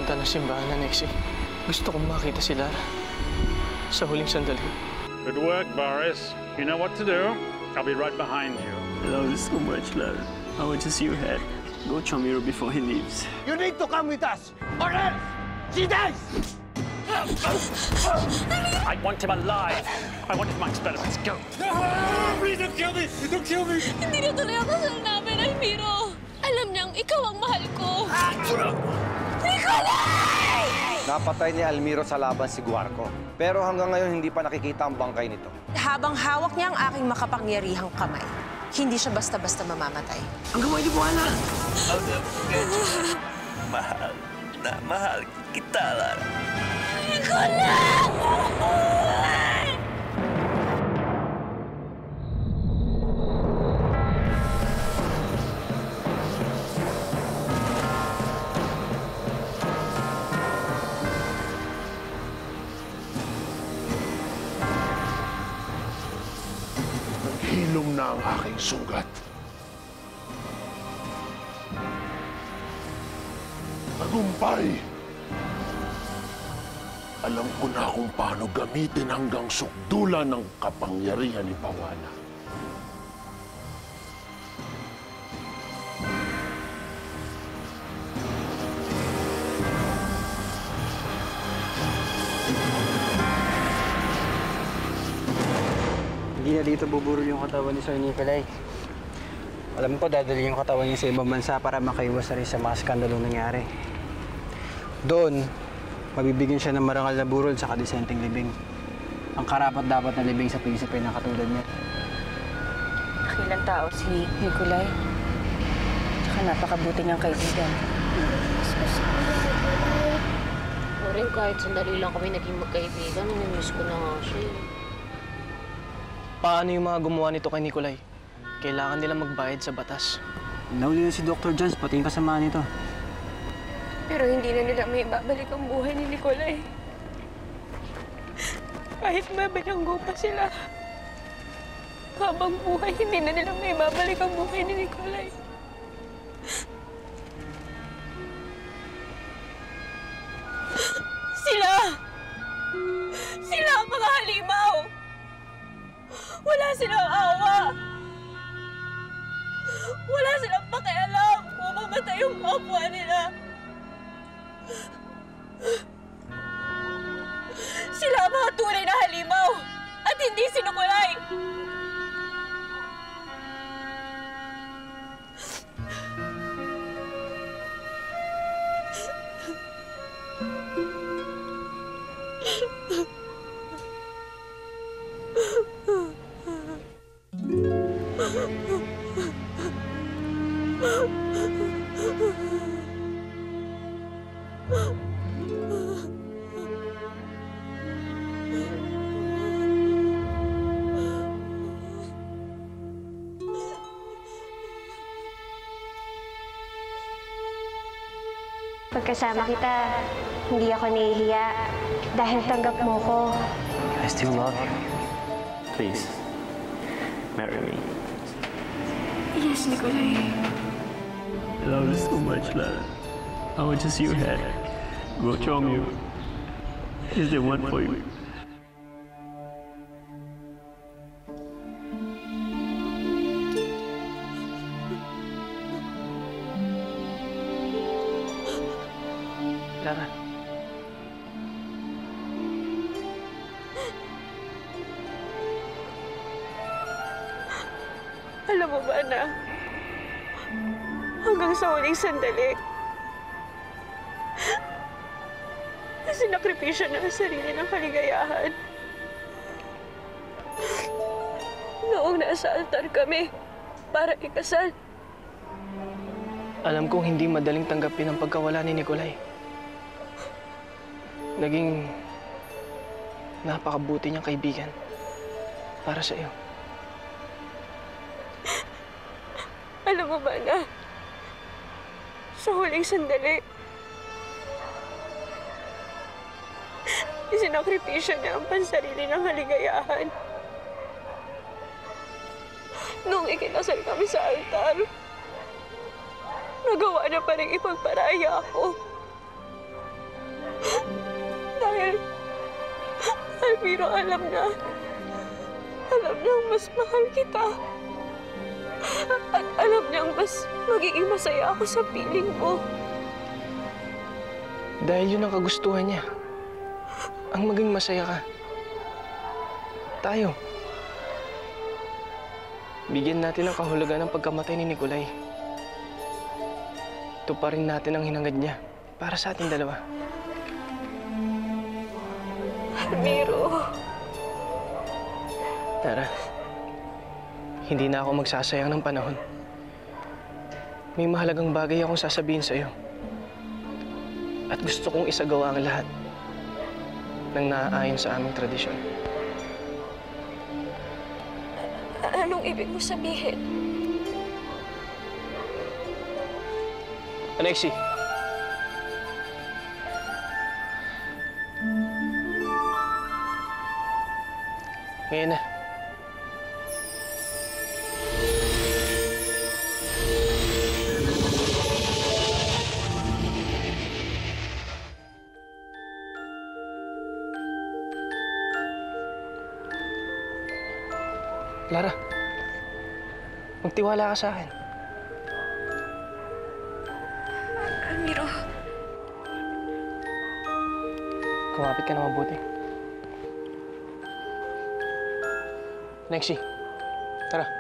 pumunta ng simbahan na Nexie. Gusto kong makita si Lara sa huling sandali. Good work, Boris. You know what to do. I'll be right behind you. I love you so much, Lara. I want to see your head. Go Chamiro before he leaves. You need to come with us, or else she dies! I want him alive. I want him in my experiments. Go. No! Please don't kill me! Don't kill me! Hindi na tuloy ang kasal namin, Almiro. Alam niyang ikaw ang mahal ko. Nicolay! Napatay ni Almiro sa laban si Guarco. Pero hanggang ngayon, hindi pa nakikita ang bangkay nito. Habang hawak niya ang aking makapangyarihang kamay, hindi siya basta-basta mamamatay. Ang gamay ni Buwana! Mahal kita, Lara. Nicolay! Hilom na ang aking sugat. Tagumpay! Alam ko na kung paano gamitin hanggang sukdulan ng kapangyarihan ni Pawana. Hindi na dito buburol yung katawan ni Sir Nicolay. Alam ko, dadali yung katawan niya sa ibang bansa para makaiwas na rin sa mga skandalong nangyari. Doon, mabibigyan siya ng marangal na burol sa kadesenteng libing. Ang karapat-dapat na libing sa prinsipe na katulad niya. Dakilang tao si Nicolay. Tsaka napakabuti niyang kaibigan. Maring kahit sandali lang kami naging magkaibigan, namimiss ko na nga siya. Paano yung mga gumawa nito kay Nicolay? Kailangan nila magbayad sa batas. Nahuli na si Dr. Jones, pati yung kasama nito. Pero hindi na nila may babalik ang buhay ni Nicolay. Kahit mabilanggo pa sila, habang buhay, hindi na nila may babalik ang buhay ni Nicolay. Sila ang mga halimaw! Wala silang awa! Wala silang pakialam kung mamatay yung kapwa nila! Sila ang mga tunay na halimaw at hindi sinukulay! Pagkasama kita, hindi ako nahihiya dahil tanggap mo ko. I still love you. Please, marry me. Yes, Nicolay. I love you so much, Lara. I want to see your head. Go Chamiro. He's the one for you. Lara. Alam mo ba na hanggang sa huling sandali, sinakripisyo na ang sarili ng kaligayahan. Noong nasa altar kami para ikasal. Alam kong hindi madaling tanggapin ang pagkawala ni Nicolay. Naging napakabuti niyang kaibigan para sa iyo. Alam mo ba na sa huling sandali, isinakripisyo niya ang pansarili ng kaligayahan. Noong ikinasal kami sa altar, nagawa na pa rin ipagparaya ako. Almiro, alam niyang mas mahal kita. At alam niyang mas magiging masaya ako sa piling mo. Dahil yun ang kagustuhan niya. Ang maging masaya ka. Tayo. Bigyan natin ang kahulugan ng pagkamatay ni Nikolay. Tuparin natin ang hinangad niya para sa ating dalawa. Almiro. Tara. Hindi na ako magsasayang ng panahon. May mahalagang bagay akong sasabihin sa'yo. At gusto kong isagawa ang lahat ng naaayon sa aming tradisyon. Anong ibig mo sabihin? Alexi! Ngayon na. Lara, magtiwala ka sa akin. Almiro. Kumapit ka na mabuti. Lexi, tara.